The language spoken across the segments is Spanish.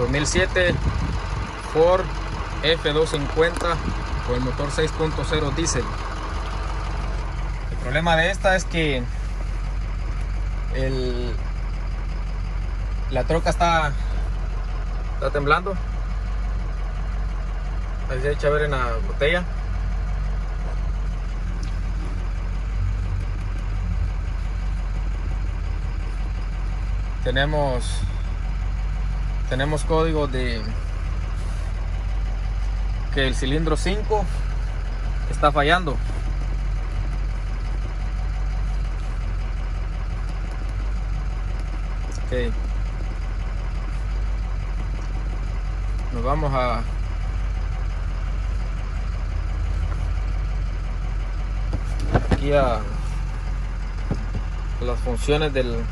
2007 Ford F250 con el motor 6.0 diésel. El problema de esta es que la troca está temblando. Ahí se echa a ver en la botella. Tenemos código de que el cilindro 5 está fallando. Ok. Nos vamos aquí a las funciones de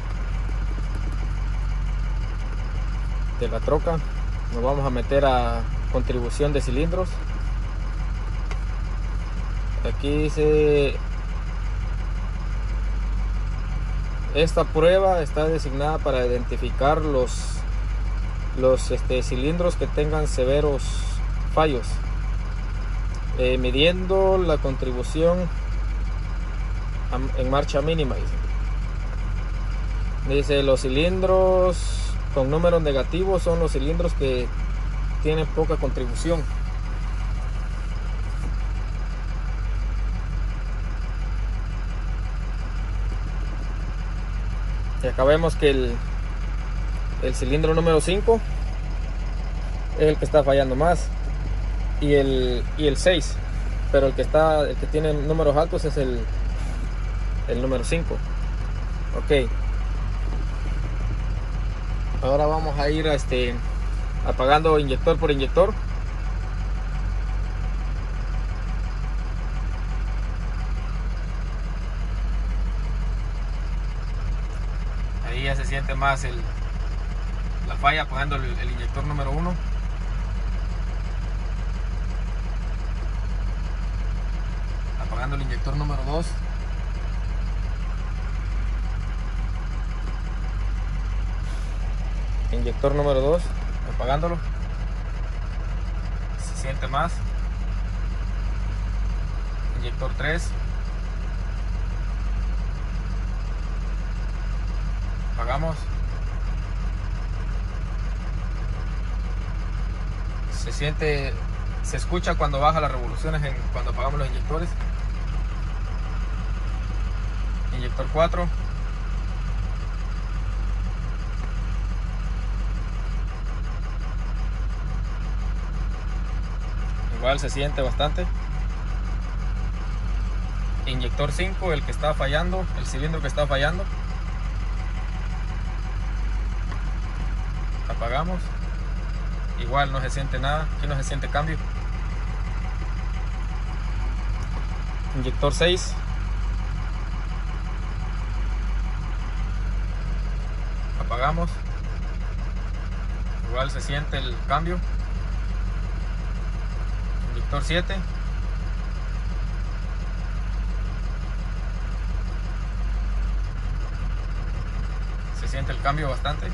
la troca. Nos vamos a meter a contribución de cilindros. Aquí dice: esta prueba está designada para identificar los cilindros que tengan severos fallos, midiendo la contribución en marcha mínima. Dice: los cilindros con números negativos son los cilindros que tienen poca contribución. Y acá vemos que el cilindro número 5 es el que está fallando más, y el 6, pero el que tiene números altos es el número 5. Ok, ahora vamos a ir apagando inyector por inyector. Ahí ya se siente más la falla, apagando el inyector número 1. Apagando el inyector número 2. Inyector número 2, apagándolo. Se siente más. Inyector 3. Apagamos. Se escucha cuando baja las revoluciones cuando apagamos los inyectores. Inyector 4. Igual se siente bastante. Inyector 5, el que está fallando, el cilindro que está fallando. Apagamos. Igual no se siente nada, aquí no se siente cambio. Inyector 6. Apagamos. Igual se siente el cambio. Inyector 7. Se siente el cambio bastante.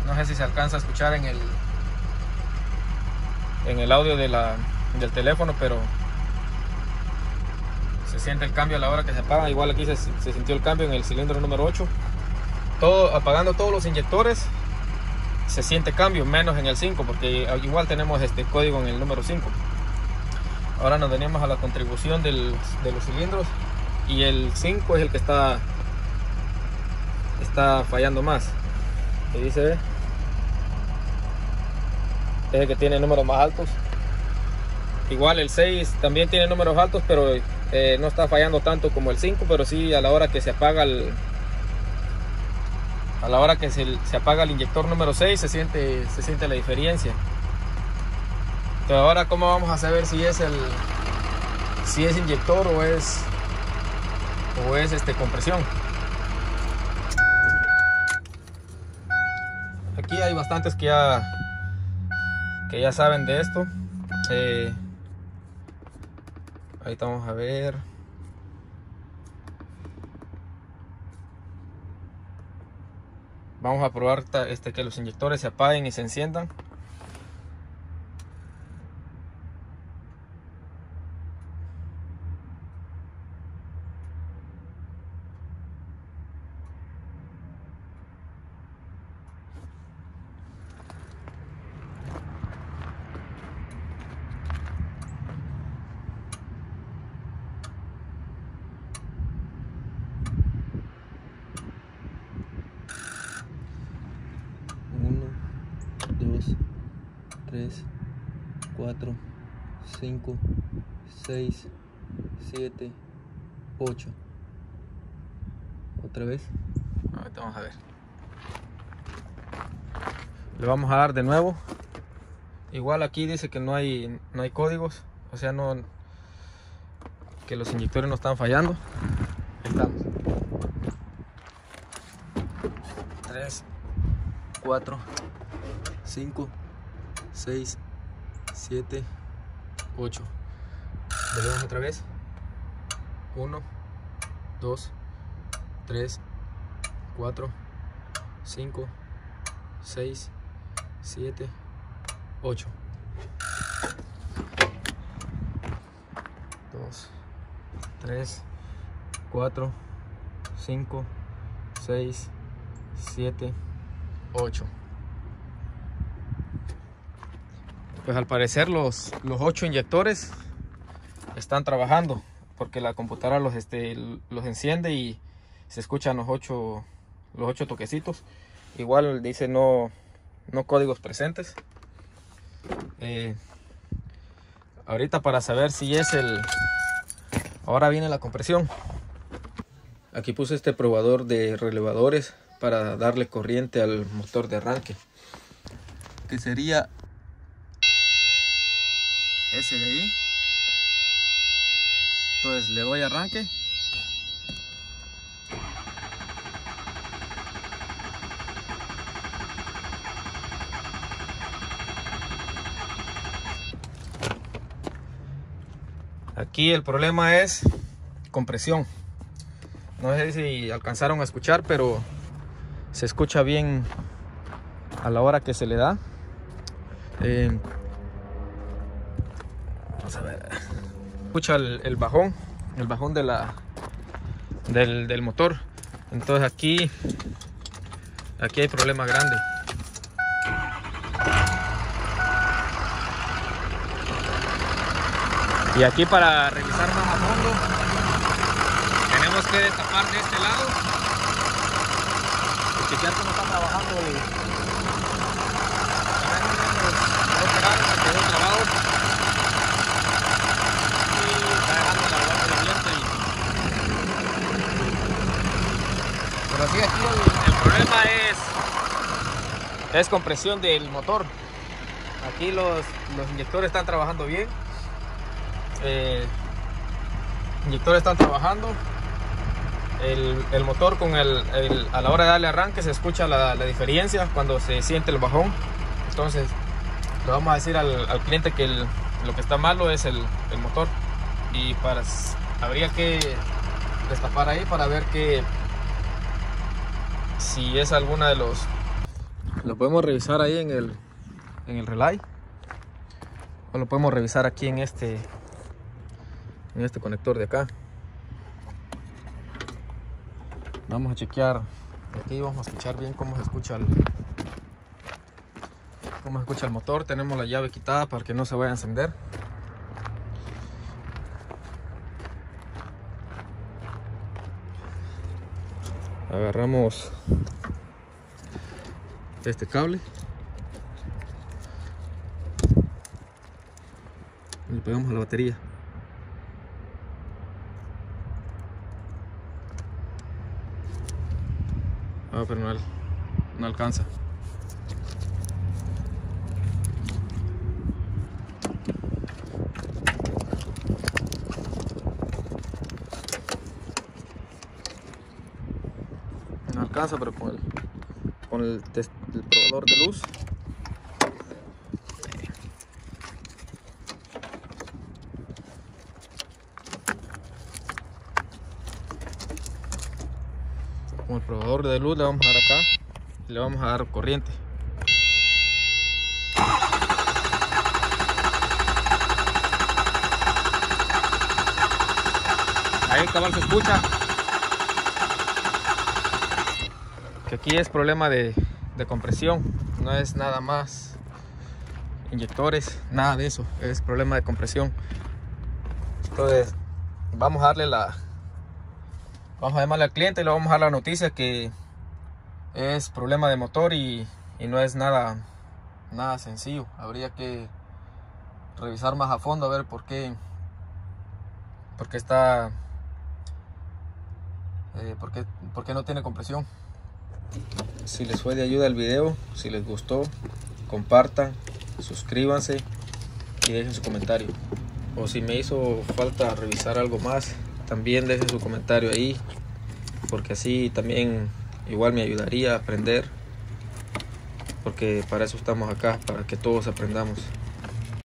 No sé si se alcanza a escuchar en el audio del teléfono, pero se siente el cambio a la hora que se apaga. Igual aquí se sintió el cambio en el cilindro número 8. Apagando todos los inyectores se siente cambio, menos en el 5, porque igual tenemos este código en el número 5. Ahora nos venimos a la contribución de los cilindros, y el 5 es el que está fallando más. Y dice, es el que tiene números más altos. Igual el 6 también tiene números altos, pero no está fallando tanto como el 5, pero sí a la hora que se apaga se apaga el inyector número 6 se siente la diferencia. Pero ahora, ¿cómo vamos a saber si es inyector o es compresión? Aquí hay bastantes que ya saben de esto. Ahorita vamos a ver. Vamos a probar que los inyectores se apaguen y se enciendan. Uno, 2, 3, 4, 5, 6, 7, 8. Otra vez. Ahorita vamos a ver. Le vamos a dar de nuevo. Igual aquí dice que no hay códigos, o sea, que los inyectores no están fallando. Ahí estamos. 3, 4, 5, 6, 7, 8. Volvemos otra vez. 1, 2, 3, 4, 5, 6, 7, 8. 2, 3, 4, 5, 6, 7, 8. Pues al parecer los 8 inyectores están trabajando, porque la computadora los enciende y se escuchan los 8 toquecitos. Igual dice no códigos presentes. Ahorita para saber si es ahora viene la compresión. Aquí puse este probador de relevadores para darle corriente al motor de arranque, Que sería ese de ahí. Entonces le doy arranque. Aquí el problema es compresión. No sé si alcanzaron a escuchar, pero se escucha bien a la hora que se le da. Vamos a ver. Escucha el bajón del motor. Entonces aquí hay problema grande. Y aquí, para revisar más a fondo, tenemos que destapar de este lado y chequear cómo está trabajando el Pero sí, aquí el problema es compresión del motor. Aquí los inyectores están trabajando bien. Inyectores están trabajando. El motor a la hora de darle arranque se escucha la diferencia cuando se siente el bajón. Entonces le vamos a decir al cliente que lo que está malo es el motor, y habría que destapar ahí para ver si es alguna de lo podemos revisar ahí en el relay, o lo podemos revisar aquí en este conector de acá. Vamos a chequear aquí, vamos a escuchar bien cómo se escucha el motor. Tenemos la llave quitada para que no se vaya a encender. Agarramos este cable y le pegamos a la batería. Pero no alcanza. No alcanza, pero con el probador de luz le vamos a dar acá. Le vamos a dar corriente. Ahí cabal se escucha que aquí es problema de compresión, no es nada más inyectores, nada de eso, es problema de compresión. Entonces vamos a llamarle al cliente y le vamos a dar la noticia que es problema de motor y no es nada sencillo. Habría que revisar más a fondo a ver por qué está por qué no tiene compresión. Si les fue de ayuda el video, si les gustó, compartan, suscríbanse y dejen su comentario. O si me hizo falta revisar algo más, también dejen su comentario ahí, porque así también igual me ayudaría a aprender, porque para eso estamos acá, para que todos aprendamos.